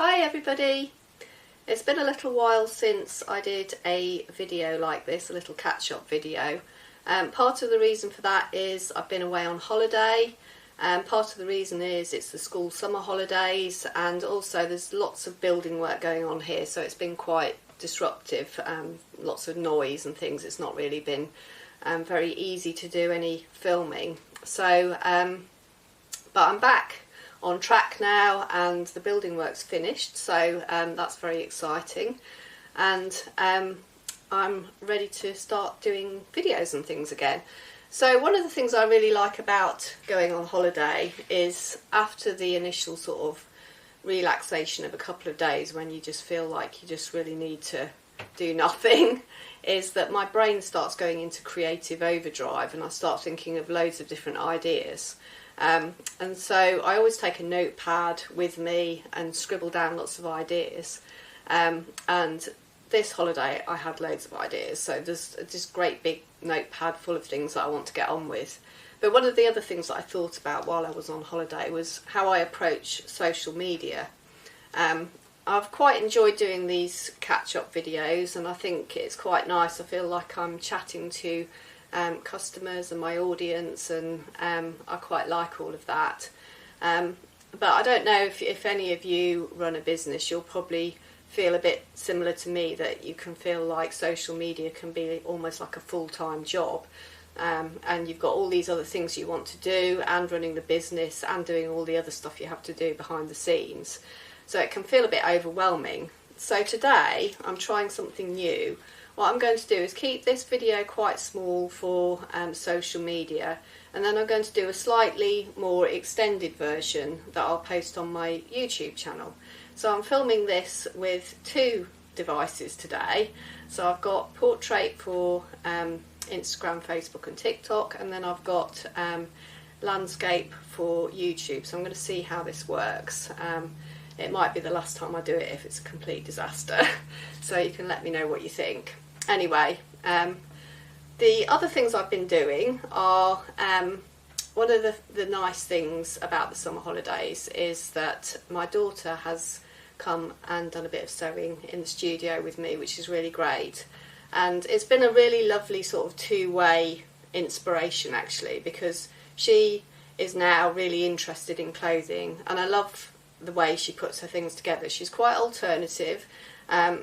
Hi everybody! It's been a little while since I did a video like this, a little catch-up video. Part of the reason for that is I've been away on holiday, and part of the reason is it's the school summer holidays, and also there's lots of building work going on here, so it's been quite disruptive, lots of noise and things. It's not really been very easy to do any filming. So, but I'm back on track now, and the building work's finished, so that's very exciting, and I'm ready to start doing videos and things again. So one of the things I really like about going on holiday is after the initial sort of relaxation of a couple of days when you just feel like you just really need to do nothing, is that my brain starts going into creative overdrive and I start thinking of loads of different ideas. And so I always take a notepad with me and scribble down lots of ideas. And this holiday I had loads of ideas, so there's this great big notepad full of things that I want to get on with. But one of the other things that I thought about while I was on holiday was how I approach social media. I've quite enjoyed doing these catch-up videos, and I think it's quite nice. I feel like I'm chatting to customers and my audience, and I quite like all of that. But I don't know if any of you run a business, you'll probably feel a bit similar to me, that you can feel like social media can be almost like a full-time job, and you've got all these other things you want to do, and running the business and doing all the other stuff you have to do behind the scenes, so it can feel a bit overwhelming. So today I'm trying something new. What I'm going to do is keep this video quite small for social media, and then I'm going to do a slightly more extended version that I'll post on my YouTube channel. So I'm filming this with two devices today. So I've got portrait for Instagram, Facebook and TikTok, and then I've got landscape for YouTube. So I'm going to see how this works. It might be the last time I do it if it's a complete disaster. So you can let me know what you think. Anyway, the other things I've been doing are, one of the nice things about the summer holidays is that my daughter has come and done a bit of sewing in the studio with me, which is really great. And it's been a really lovely sort of two-way inspiration actually, because she is now really interested in clothing, and I love the way she puts her things together. She's quite alternative.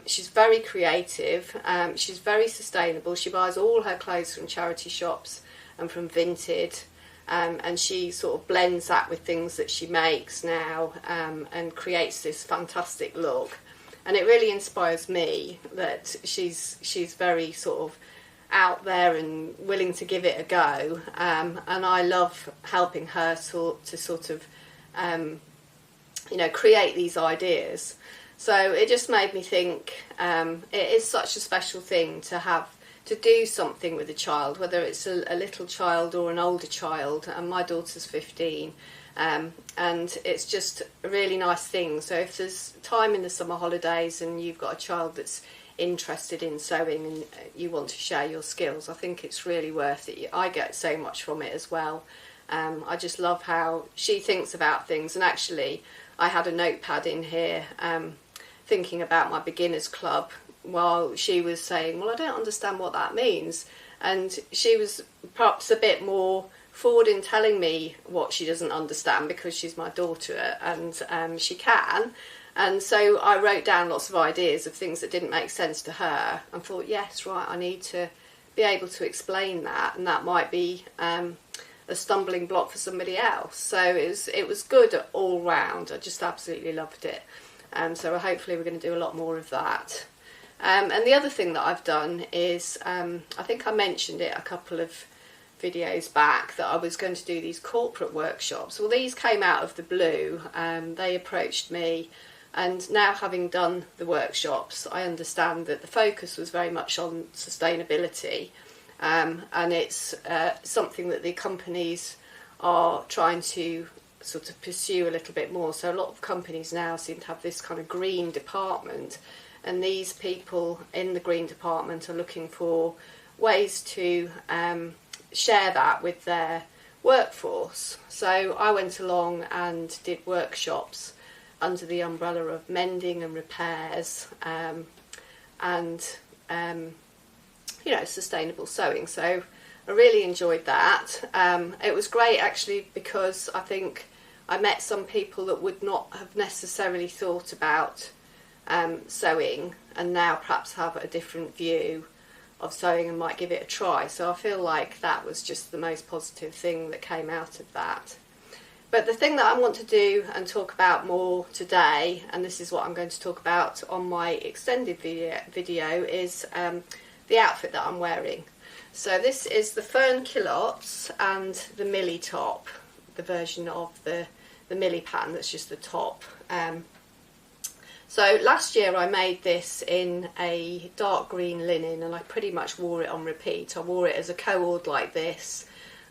She's very creative, she's very sustainable. She buys all her clothes from charity shops and from Vinted, and she sort of blends that with things that she makes now, and creates this fantastic look. And it really inspires me that she's very sort of out there and willing to give it a go, and I love helping her to sort of create these ideas. So it just made me think, it is such a special thing to do something with a child, whether it's a little child or an older child, and my daughter's 15, and it's just a really nice thing. So if there's time in the summer holidays and you've got a child that's interested in sewing and you want to share your skills, I think it's really worth it. I get so much from it as well. I just love how she thinks about things, and actually I had a notepad in here thinking about my beginners club while she was saying, well, I don't understand what that means, and she was perhaps a bit more forward in telling me what she doesn't understand, because she's my daughter and she can. And so I wrote down lots of ideas of things that didn't make sense to her and thought, yes, right, I need to be able to explain that, and that might be a stumbling block for somebody else. So it was good all round. I just absolutely loved it. So hopefully we're going to do a lot more of that. And the other thing that I've done is, I think I mentioned it a couple of videos back, that I was going to do these corporate workshops. Well, these came out of the blue. They approached me, and now having done the workshops, I understand that the focus was very much on sustainability, and it's something that the companies are trying to sort of pursue a little bit more. So a lot of companies now seem to have this kind of green department, and these people in the green department are looking for ways to share that with their workforce. So I went along and did workshops under the umbrella of mending and repairs, and you know, sustainable sewing. So I really enjoyed that. It was great actually, because I think I met some people that would not have necessarily thought about sewing, and now perhaps have a different view of sewing and might give it a try. So I feel like that was just the most positive thing that came out of that. But the thing that I want to do and talk about more today, and this is what I'm going to talk about on my extended video, is the outfit that I'm wearing. So this is the Fern culottes and the Millie top, the version of the Millie pattern that's just the top. So last year I made this in a dark green linen, and I pretty much wore it on repeat. I wore it as a cord like this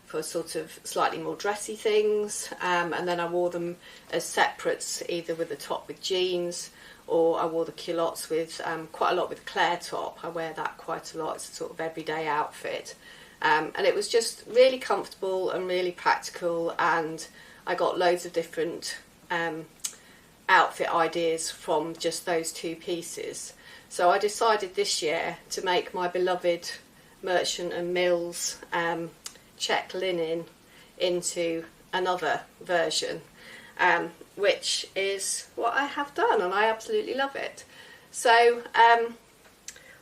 for sort of slightly more dressy things, and then I wore them as separates, either with the top with jeans, or I wore the culottes with quite a lot with Claire top. I wear that quite a lot. It's a sort of everyday outfit, and it was just really comfortable and really practical, and I got loads of different outfit ideas from just those two pieces. So I decided this year to make my beloved Merchant and Mills check linen into another version, which is what I have done, and I absolutely love it. So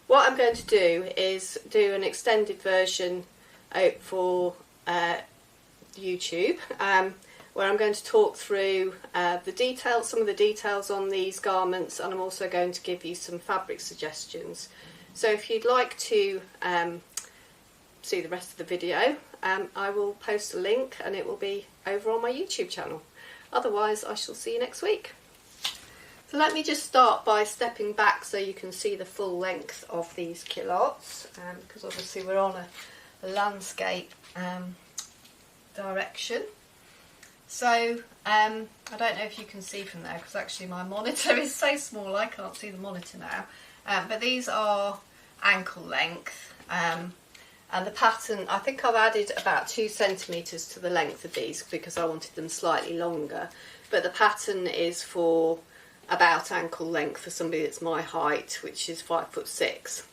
what I'm going to do is do an extended version for YouTube, where I'm going to talk through the details, some of the details on these garments, and I'm also going to give you some fabric suggestions. So if you'd like to see the rest of the video, I will post a link and it will be over on my YouTube channel. Otherwise, I shall see you next week. So let me just start by stepping back so you can see the full length of these culottes, because obviously we're on a landscape direction. So I don't know if you can see from there, because actually my monitor is so small I can't see the monitor now, but these are ankle length, and the pattern, I think I've added about 2 centimetres to the length of these because I wanted them slightly longer, but the pattern is for about ankle length for somebody that's my height, which is 5'6".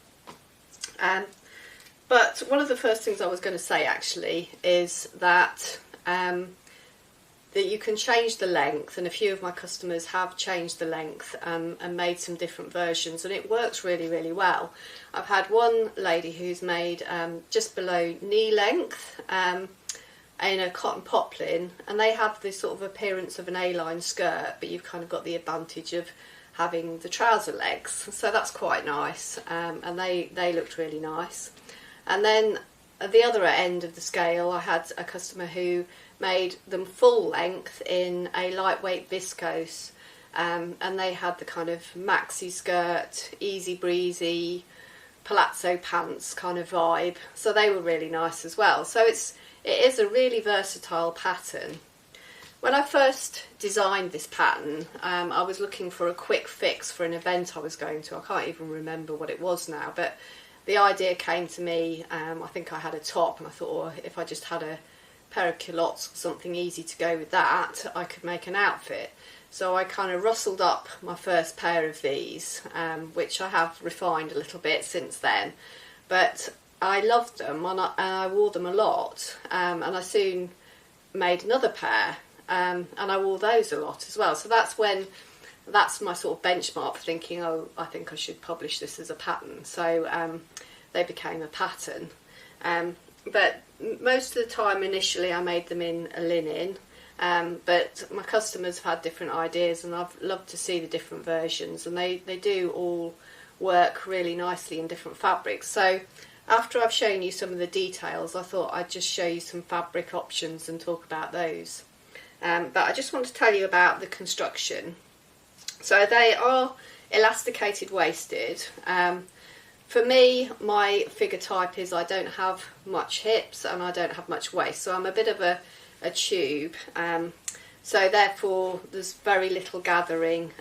But one of the first things I was going to say actually is that that you can change the length, and a few of my customers have changed the length and made some different versions, and it works really, really well. I've had one lady who's made just below knee length in a cotton poplin, and they have this sort of appearance of an A-line skirt, but you've kind of got the advantage of having the trouser legs, so that's quite nice, and they looked really nice. And then at the other end of the scale, I had a customer who made them full length in a lightweight viscose, and they had the kind of maxi skirt, easy breezy, palazzo pants kind of vibe, so they were really nice as well. So it is a really versatile pattern. When I first designed this pattern, I was looking for a quick fix for an event I was going to. I can't even remember what it was now, but the idea came to me. I think I had a top, and I thought, oh, if I just had a pair of culottes or something easy to go with that, I could make an outfit. So I kind of rustled up my first pair of these, which I have refined a little bit since then, but I loved them, and I wore them a lot, and I soon made another pair, and I wore those a lot as well. So that's my sort of benchmark for thinking, oh, I think I should publish this as a pattern. So they became a pattern. But most of the time initially I made them in a linen, but my customers have had different ideas, and I've loved to see the different versions, and they do all work really nicely in different fabrics. So after I've shown you some of the details, I thought I'd just show you some fabric options and talk about those. But I just want to tell you about the construction. So they are elasticated waisted. For me, my figure type is I don't have much hips and I don't have much waist, so I'm a bit of a tube. So therefore there's very little gathering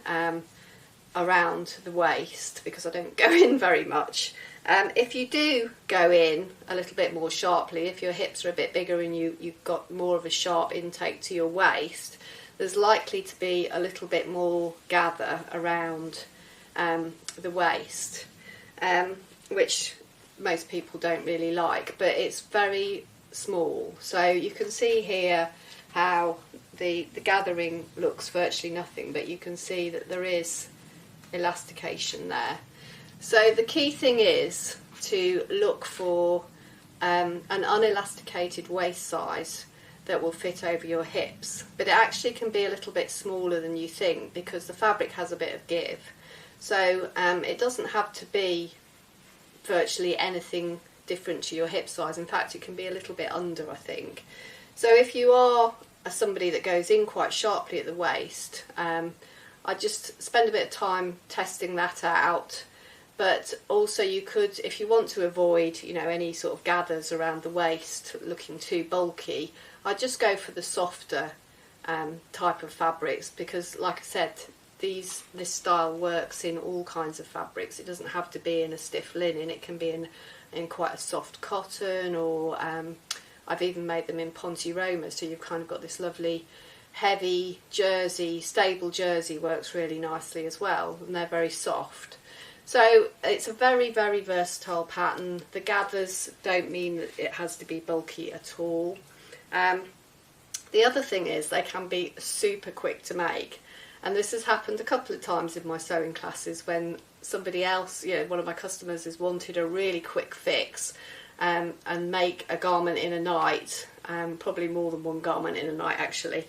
around the waist because I don't go in very much. If you do go in a little bit more sharply, if your hips are a bit bigger and you've got more of a sharp intake to your waist, there's likely to be a little bit more gather around the waist, which most people don't really like, but it's very small. So you can see here how the gathering looks virtually nothing, but you can see that there is elastication there. So the key thing is to look for an unelasticated waist size that will fit over your hips, but it actually can be a little bit smaller than you think because the fabric has a bit of give. So it doesn't have to be virtually anything different to your hip size. In fact, it can be a little bit under, I think. So if you are somebody that goes in quite sharply at the waist, I just spend a bit of time testing that out. But also you could, if you want to avoid, you know, any sort of gathers around the waist looking too bulky, I'd just go for the softer type of fabrics, because like I said, this style works in all kinds of fabrics. It doesn't have to be in a stiff linen, it can be in quite a soft cotton, or I've even made them in Ponte Roma, so you've kind of got this lovely heavy jersey, stable jersey works really nicely as well, and they're very soft. So it's a very, very versatile pattern. The gathers don't mean that it has to be bulky at all. The other thing is they can be super quick to make, and this has happened a couple of times in my sewing classes when somebody else, you know, one of my customers has wanted a really quick fix and make a garment in a night, probably more than one garment in a night actually.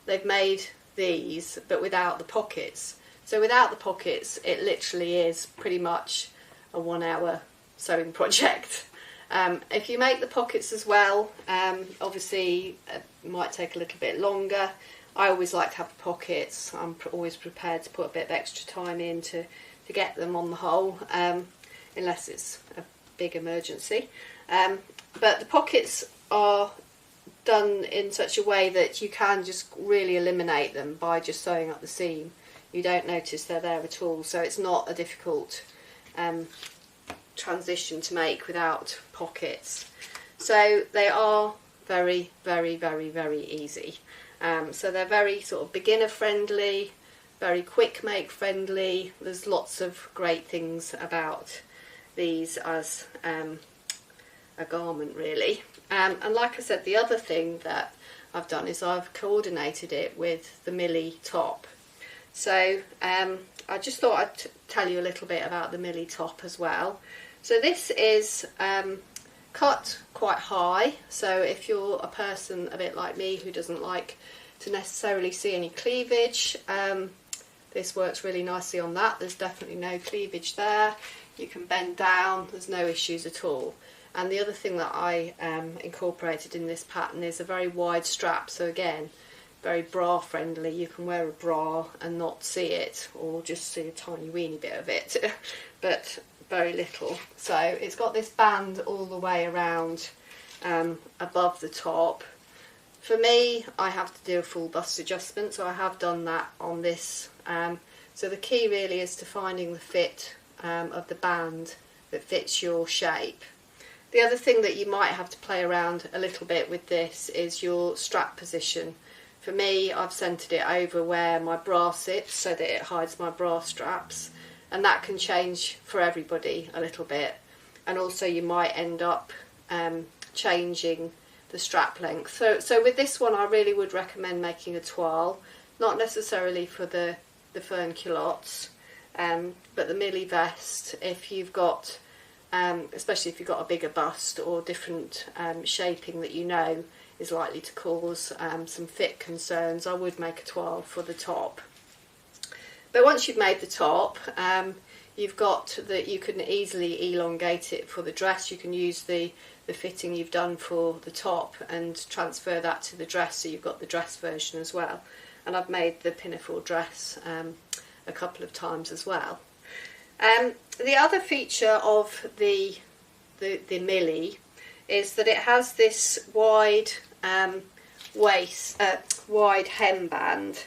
They've made these but without the pockets. So without the pockets, it literally is pretty much a 1 hour sewing project. If you make the pockets as well, obviously it might take a little bit longer. I always like to have the pockets. I'm always prepared to put a bit of extra time in to get them on the whole, unless it's a big emergency. But the pockets are done in such a way that you can just really eliminate them by just sewing up the seam. You don't notice they're there at all, so it's not a difficult transition to make without pockets. So they are very, very, very, very easy. So they're very sort of beginner friendly, very quick make friendly. There's lots of great things about these as a garment really. And like I said, the other thing that I've done is I've coordinated it with the Millie top. So I just thought I'd tell you a little bit about the Millie top as well. So this is cut quite high, so if you're a person a bit like me who doesn't like to necessarily see any cleavage, this works really nicely on that. There's definitely no cleavage there. You can bend down, there's no issues at all. And the other thing that I incorporated in this pattern is a very wide strap, so again, very bra friendly. You can wear a bra and not see it, or just see a tiny weeny bit of it, but very little. So it's got this band all the way around above the top. For me, I have to do a full bust adjustment, so I have done that on this. So the key really is to finding the fit of the band that fits your shape. The other thing that you might have to play around a little bit with this is your strap position. For me, I've centred it over where my bra sits so that it hides my bra straps, and that can change for everybody a little bit. And also you might end up changing the strap length. So with this one I really would recommend making a toile, not necessarily for the Fern culottes, but the Millie vest if you've got, especially if you've got a bigger bust or different shaping that you know is likely to cause some fit concerns, I would make a toile for the top. But once you've made the top, you've got that you can easily elongate it for the dress. You can use the fitting you've done for the top and transfer that to the dress, so you've got the dress version as well. And I've made the pinafore dress a couple of times as well. The other feature of the Millie is that it has this wide wide hemband,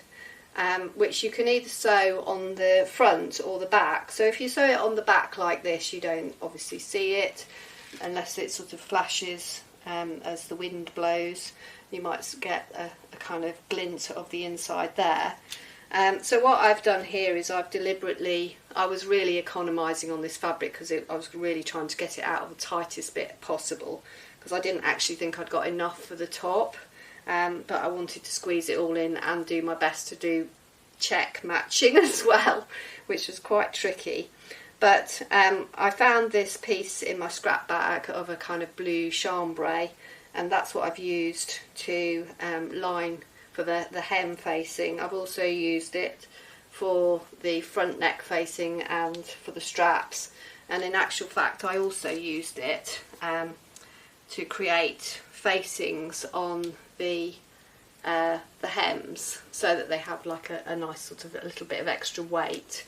which you can either sew on the front or the back. So if you sew it on the back like this, you don't obviously see it unless it sort of flashes as the wind blows. You might get a kind of glint of the inside there. So what I've done here is I was really economising on this fabric because I was really trying to get it out of the tightest bit possible, because I didn't actually think I'd got enough for the top, but I wanted to squeeze it all in and do my best to do check matching as well, which was quite tricky. But I found this piece in my scrap bag of a kind of blue chambray, and that's what I've used to line for the hem facing. I've also used it for the front neck facing and for the straps, and in actual fact I also used it to create facings on the hems, so that they have like a nice sort of a little bit of extra weight,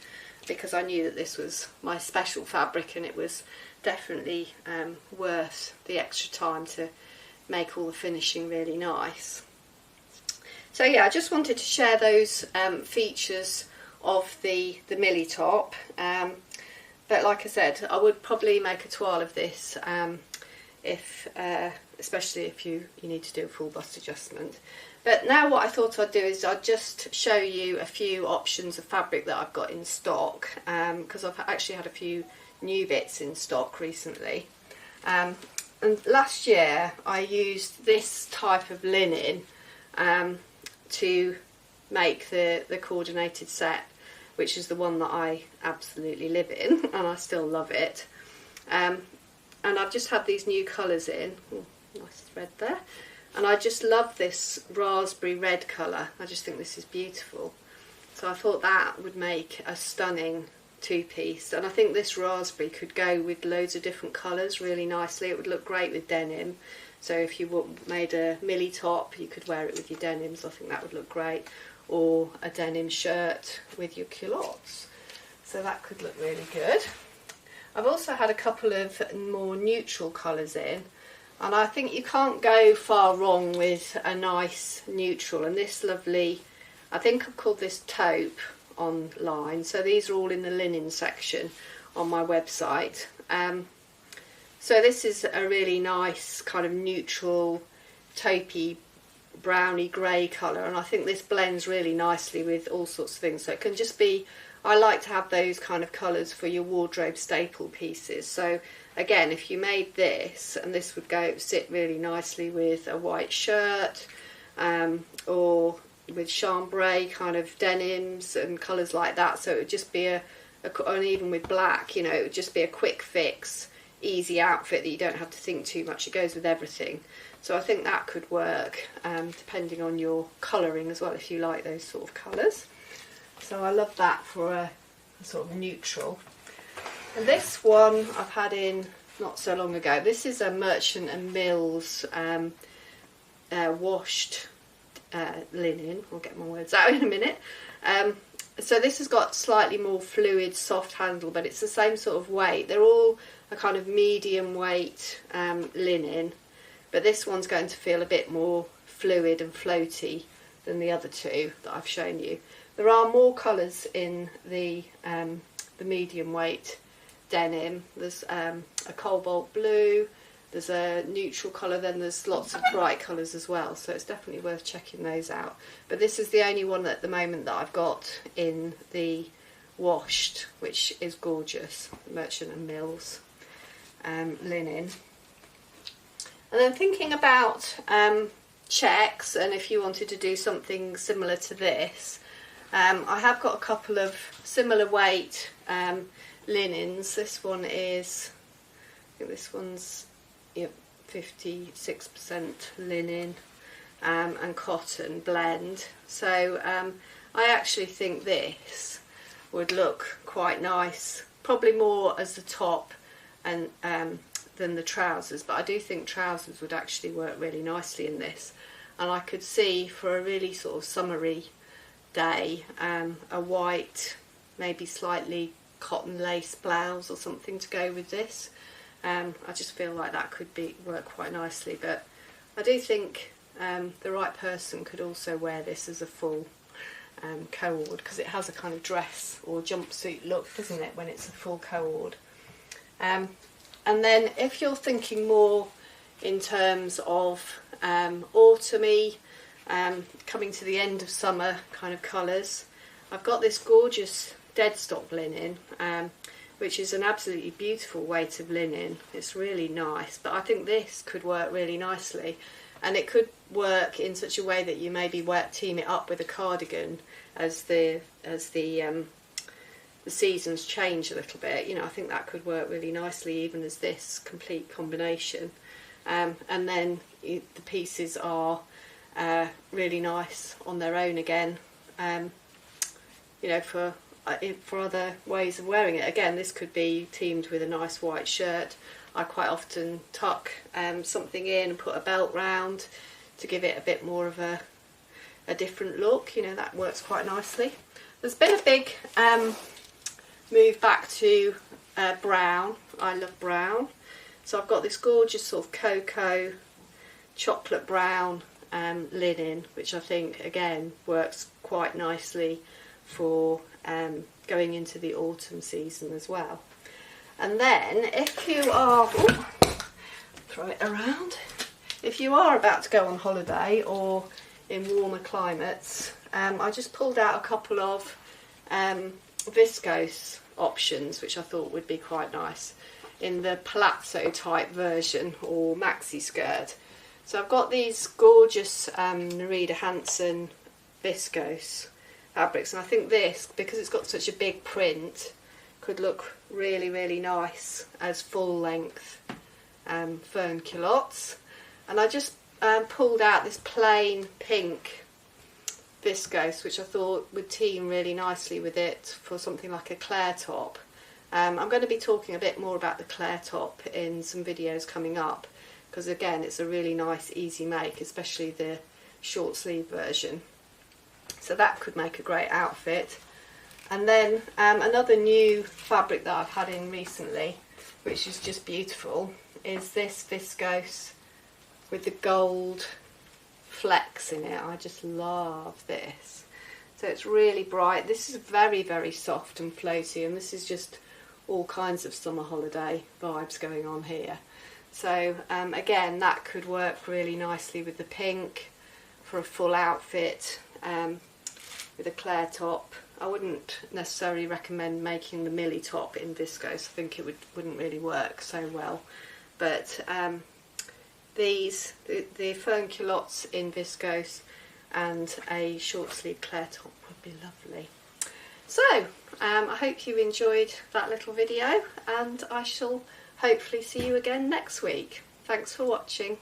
because I knew that this was my special fabric and it was definitely worth the extra time to make all the finishing really nice. So yeah, I just wanted to share those features of the Millie top, but like I said, I would probably make a toile of this especially if you need to do a full bust adjustment. But now what I thought I'd do is I'd just show you a few options of fabric that I've got in stock, because I've actually had a few new bits in stock recently. And last year I used this type of linen to make the coordinated set, which is the one that I absolutely live in, and I still love it. And I've just had these new colours in. Ooh, nice thread there. And I just love this raspberry red colour. I just think this is beautiful. So I thought that would make a stunning two-piece, and I think this raspberry could go with loads of different colours really nicely. It would look great with denim. So if you made a Millie top, you could wear it with your denims. I think that would look great. Or a denim shirt with your culottes. So that could look really good. I've also had a couple of more neutral colours in, and I think you can't go far wrong with a nice neutral. And this lovely, I think I've called this taupe online. So these are all in the linen section on my website. So this is a really nice kind of neutral taupey browny grey colour, and I think this blends really nicely with all sorts of things. So it can just be, I like to have those kind of colours for your wardrobe staple pieces. So again, if you made this, and this would sit really nicely with a white shirt, or with chambray kind of denims and colours like that. So it would just be and even with black, you know, it would just be a quick fix, easy outfit that you don't have to think too much. It goes with everything. So I think that could work, depending on your colouring as well, if you like those sort of colours. So I love that for a sort of neutral. And this one I've had in not so long ago. This is a Merchant and Mills washed linen. I'll get my words out in a minute. So this has got slightly more fluid, soft handle, but it's the same sort of weight. They're all a kind of medium weight linen, but this one's going to feel a bit more fluid and floaty than the other two that I've shown you. There are more colours in the medium weight denim. There's a cobalt blue, there's a neutral colour, then there's lots of bright colours as well, so it's definitely worth checking those out. But this is the only one at the moment that I've got in the washed, which is gorgeous, Merchant and Mills linen. And then thinking about checks, and if you wanted to do something similar to this, I have got a couple of similar weight linens. This one is, I think this one's 56% linen and cotton blend. So I actually think this would look quite nice, probably more as the top and than the trousers, but I do think trousers would actually work really nicely in this. And I could see for a really sort of summery day a white, maybe slightly cotton lace blouse or something to go with this. I just feel like that could work quite nicely, but I do think the right person could also wear this as a full co-ord, because it has a kind of dress or jumpsuit look, doesn't it, when it's a full co-ord. And then if you're thinking more in terms of autumny, coming to the end of summer kind of colours. I've got this gorgeous dead stock linen, which is an absolutely beautiful weight of linen. It's really nice, but I think this could work really nicely, and it could work in such a way that you maybe team it up with a cardigan as the seasons change a little bit. You know, I think that could work really nicely even as this complete combination. And then the pieces are really nice on their own again, you know, for other ways of wearing it. Again, this could be teamed with a nice white shirt. I quite often tuck something in and put a belt round to give it a bit more of a different look. You know, that works quite nicely. There's been a big move back to brown. I love brown. So I've got this gorgeous sort of cocoa chocolate brown linen, which I think again works quite nicely for going into the autumn season as well. And then if you are, throw it around, if you are about to go on holiday or in warmer climates, I just pulled out a couple of viscose options which I thought would be quite nice in the palazzo type version or maxi skirt. So I've got these gorgeous Nerida Hansen viscose fabrics, and I think this, because it's got such a big print, could look really, really nice as full length Fern culottes. And I just pulled out this plain pink viscose, which I thought would team really nicely with it for something like a Claire top. I'm going to be talking a bit more about the Claire top in some videos coming up, because again it's a really nice easy make, especially the short sleeve version. So that could make a great outfit. And then another new fabric that I've had in recently, which is just beautiful, is this viscose with the gold flecks in it. I just love this. So it's really bright. This is very, very soft and floaty, and this is just all kinds of summer holiday vibes going on here. So again, that could work really nicely with the pink for a full outfit with a Claire top. I wouldn't necessarily recommend making the Millie top in viscose. I think it wouldn't really work so well. But the Fern culottes in viscose and a short sleeve Claire top would be lovely. So I hope you enjoyed that little video, and I shall hopefully see you again next week. Thanks for watching.